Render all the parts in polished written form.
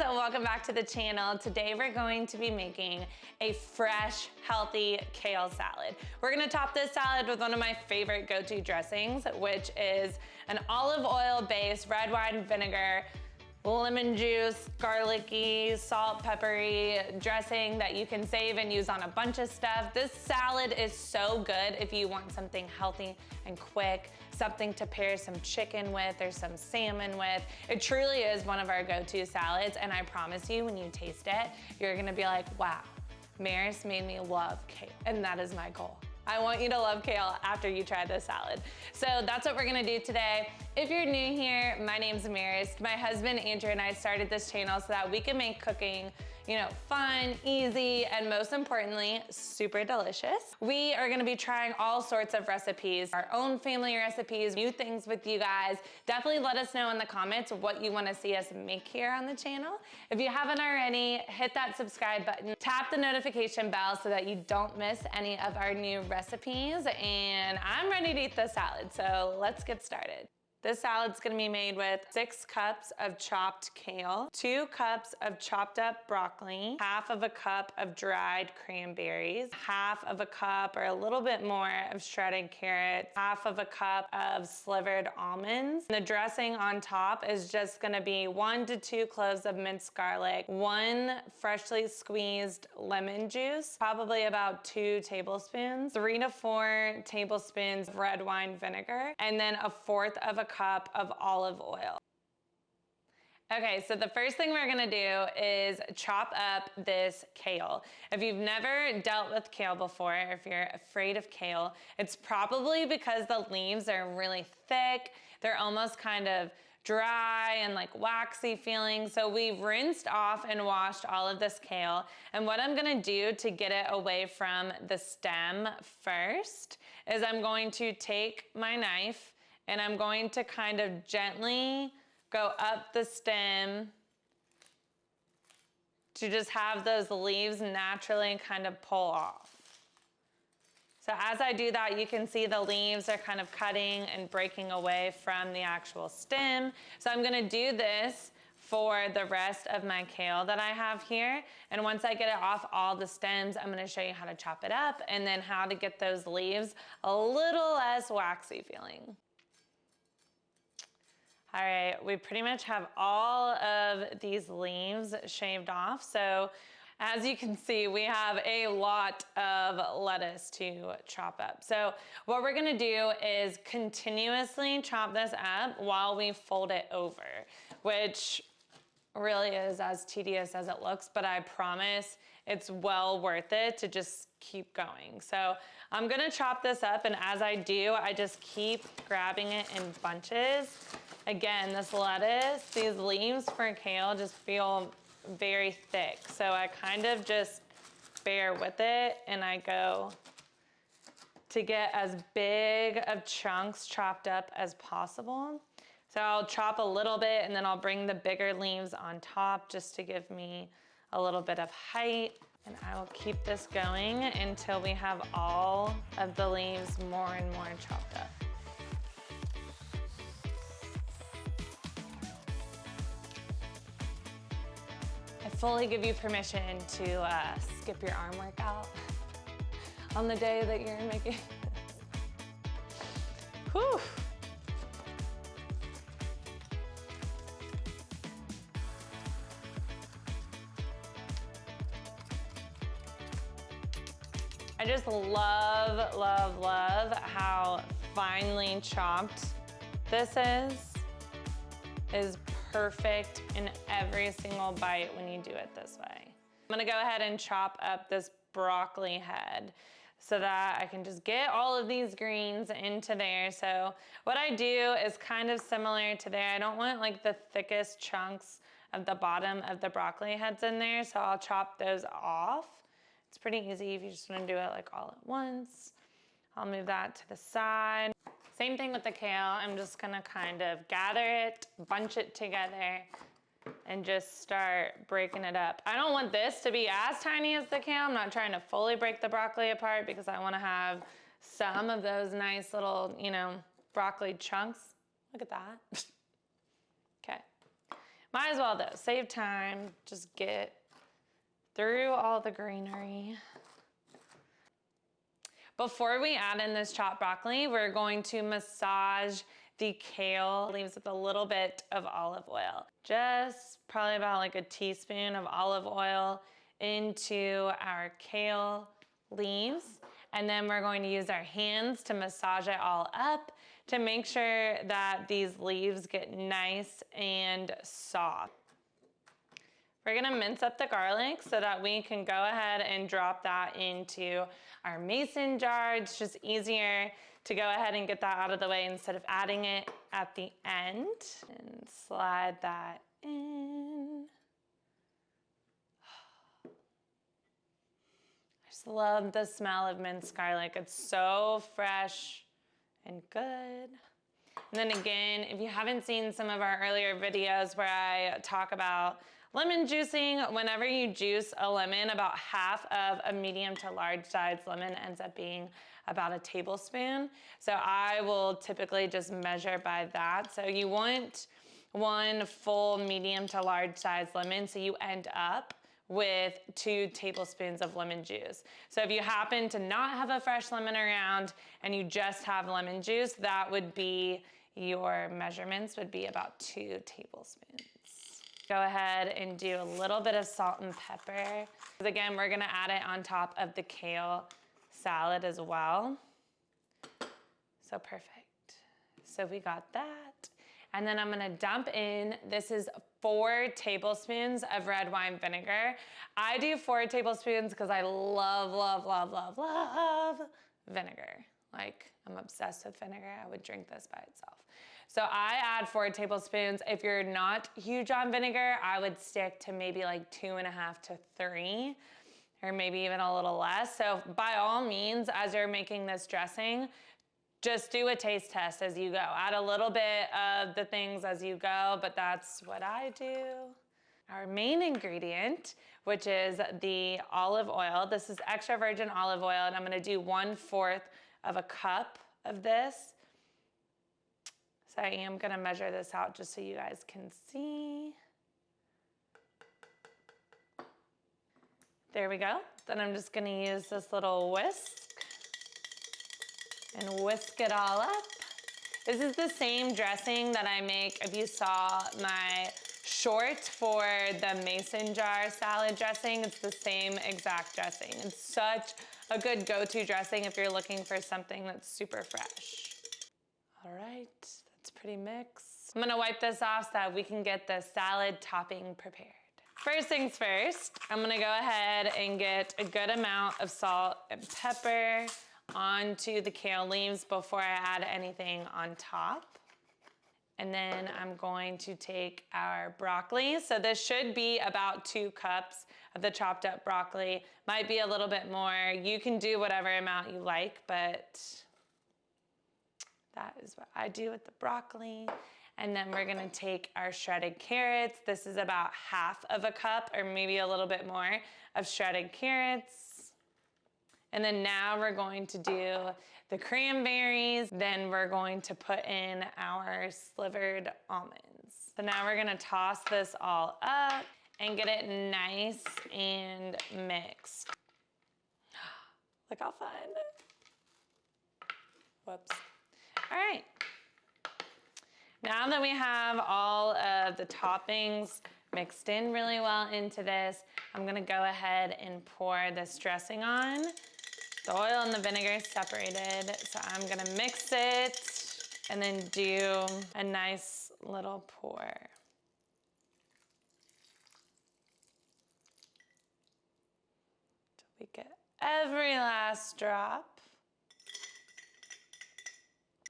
and welcome back to the channel. Today we're going to be making a fresh, healthy kale salad. We're gonna top this salad with one of my favorite go-to dressings, which is an olive oil based red wine vinegar, lemon juice, garlicky, salt, peppery dressing that you can save and use on a bunch of stuff. This salad is so good if you want something healthy and quick, something to pair some chicken with or some salmon with. It truly is one of our go-to salads, and I promise you, when you taste it, you're gonna be like, wow, Maris made me love kale, and that is my goal. I want you to love kale after you try this salad. So that's what we're gonna do today. If you're new here, my name's Maris. My husband, Andrew, and I started this channel so that we can make cooking, fun, easy, and most importantly, super delicious. We are gonna be trying all sorts of recipes, our own family recipes, new things with you guys. Definitely let us know in the comments what you wanna see us make here on the channel. If you haven't already, hit that subscribe button, tap the notification bell so that you don't miss any of our new recipes, and I'm ready to eat the salad, so let's get started. This salad's gonna be made with 6 cups of chopped kale, 2 cups of chopped up broccoli, half of a cup of dried cranberries, half of a cup or a little bit more of shredded carrots, half of a cup of slivered almonds. The dressing on top is just gonna be 1 to 2 cloves of minced garlic, 1 freshly squeezed lemon juice, probably about 2 tablespoons, 3 to 4 tablespoons of red wine vinegar, and then 1/4 of a cup of olive oil. Okay, so the first thing we're gonna do is chop up this kale. If you've never dealt with kale before, if you're afraid of kale, it's probably because the leaves are really thick. They're almost kind of dry and like waxy feeling. So we've rinsed off and washed all of this kale. And what I'm gonna do to get it away from the stem first is I'm going to take my knife and I'm going to kind of gently go up the stem to just have those leaves naturally kind of pull off. So as I do that, you can see the leaves are kind of cutting and breaking away from the actual stem. So I'm gonna do this for the rest of my kale that I have here. And once I get it off all the stems, I'm gonna show you how to chop it up and then how to get those leaves a little less waxy feeling. All right, we pretty much have all of these leaves shaved off. So as you can see, we have a lot of lettuce to chop up. So what we're gonna do is continuously chop this up while we fold it over, which really is as tedious as it looks, but I promise it's well worth it to just keep going. So I'm gonna chop this up, and as I do, I just keep grabbing it in bunches. Again, this lettuce, these leaves for kale just feel very thick. So I kind of just bear with it, and I go to get as big of chunks chopped up as possible. So I'll chop a little bit, and then I'll bring the bigger leaves on top just to give me a little bit of height. And I will keep this going until we have all of the leaves more and more chopped up. I fully give you permission to skip your arm workout on the day that you're making this. Whew. I just love, love, love how finely chopped this is perfect in every single bite when you do it this way. I'm gonna go ahead and chop up this broccoli head so that I can just get all of these greens into there. So what I do is kind of similar to there. I don't want like the thickest chunks of the bottom of the broccoli heads in there, so I'll chop those off. It's pretty easy if you just want to do it like all at once. I'll move that to the side. Same thing with the kale. I'm just gonna kind of gather it, bunch it together, and just start breaking it up. I don't want this to be as tiny as the kale. I'm not trying to fully break the broccoli apart because I want to have some of those nice little, broccoli chunks. Look at that. Okay. Might as well though, save time, just get through all the greenery. Before we add in this chopped broccoli, we're going to massage the kale leaves with a little bit of olive oil. Just probably about like a teaspoon of olive oil into our kale leaves. And then we're going to use our hands to massage it all up to make sure that these leaves get nice and soft. We're gonna mince up the garlic so that we can go ahead and drop that into our mason jar. It's just easier to go ahead and get that out of the way instead of adding it at the end. And slide that in. I just love the smell of minced garlic. It's so fresh and good. And then again, if you haven't seen some of our earlier videos where I talk about lemon juicing, whenever you juice a lemon, about half of a medium to large sized lemon ends up being about a tablespoon. So I will typically just measure by that. So you want 1 full medium to large sized lemon, so you end up with 2 tablespoons of lemon juice. So if you happen to not have a fresh lemon around and you just have lemon juice, that would be your measurements would be about 2 tablespoons. Go ahead and do a little bit of salt and pepper. Again, we're gonna add it on top of the kale salad as well. So perfect. So we got that. And then I'm gonna dump in, this is 4 tablespoons of red wine vinegar. I do 4 tablespoons because I love, love, love, love, love vinegar. Like, I'm obsessed with vinegar. I would drink this by itself. So I add 4 tablespoons. If you're not huge on vinegar, I would stick to maybe like 2.5 to 3, or maybe even a little less. So by all means, as you're making this dressing, just do a taste test as you go. Add a little bit of the things as you go, but that's what I do. Our main ingredient, which is the olive oil. This is extra virgin olive oil, and I'm gonna do 1/4 of a cup of this. So I am gonna measure this out just so you guys can see. There we go. Then I'm just gonna use this little whisk and whisk it all up. This is the same dressing that I make if you saw my short for the mason jar salad dressing. It's the same exact dressing. It's such a good go-to dressing if you're looking for something that's super fresh. All right, that's pretty mixed. I'm gonna wipe this off so that we can get the salad topping prepared. First things first, I'm gonna go ahead and get a good amount of salt and pepper onto the kale leaves before I add anything on top. And then I'm going to take our broccoli. So this should be about 2 cups of the chopped up broccoli. Might be a little bit more. You can do whatever amount you like, but that is what I do with the broccoli. And then we're gonna take our shredded carrots. This is about half of a cup or maybe a little bit more of shredded carrots. And then now we're going to do the cranberries. Then we're going to put in our slivered almonds. So now we're gonna toss this all up and get it nice and mixed. Look how fun. Whoops. All right. Now that we have all of the toppings mixed in really well into this, I'm gonna go ahead and pour this dressing on. The oil and the vinegar is separated, so I'm gonna mix it and then do a nice little pour. Till we get every last drop.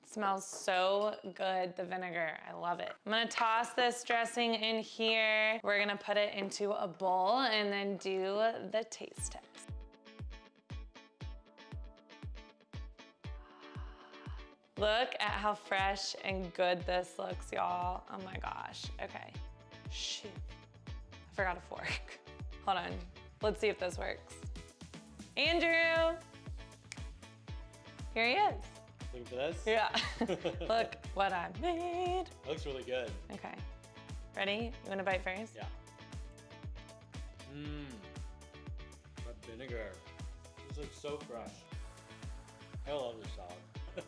It smells so good, the vinegar, I love it. I'm gonna toss this dressing in here. We're gonna put it into a bowl and then do the taste test. Look at how fresh and good this looks, y'all. Oh my gosh, okay. Shoot, I forgot a fork. Hold on, let's see if this works. Andrew, here he is. Looking for this? Yeah, look what I made. Looks really good. Okay, Ready? You wanna bite first? Yeah. Mmm. That vinegar. This looks so fresh. I love this salad.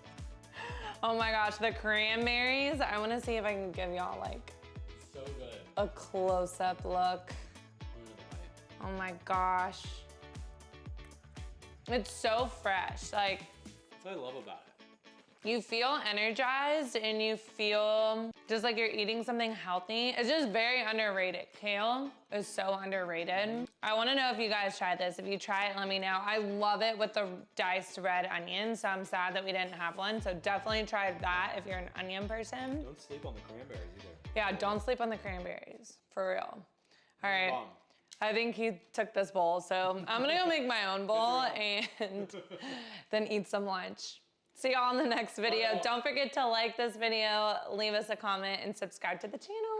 Oh my gosh, the cranberries. I wanna see if I can give y'all like It's so good. a close-up look. Oh my gosh. It's so fresh. Like, That's what I love about it. you feel energized and you feel just like you're eating something healthy. It's just very underrated. Kale is so underrated. I wanna know if you guys tried this. If you try it, let me know. I love it with the diced red onion, so I'm sad that we didn't have one. So definitely try that if you're an onion person. Don't sleep on the cranberries either. Yeah, don't sleep on the cranberries, for real. All right, Bomb. I think he took this bowl, so I'm gonna go make my own bowl and then eat some lunch. See y'all in the next video. Don't forget to like this video, leave us a comment, and subscribe to the channel.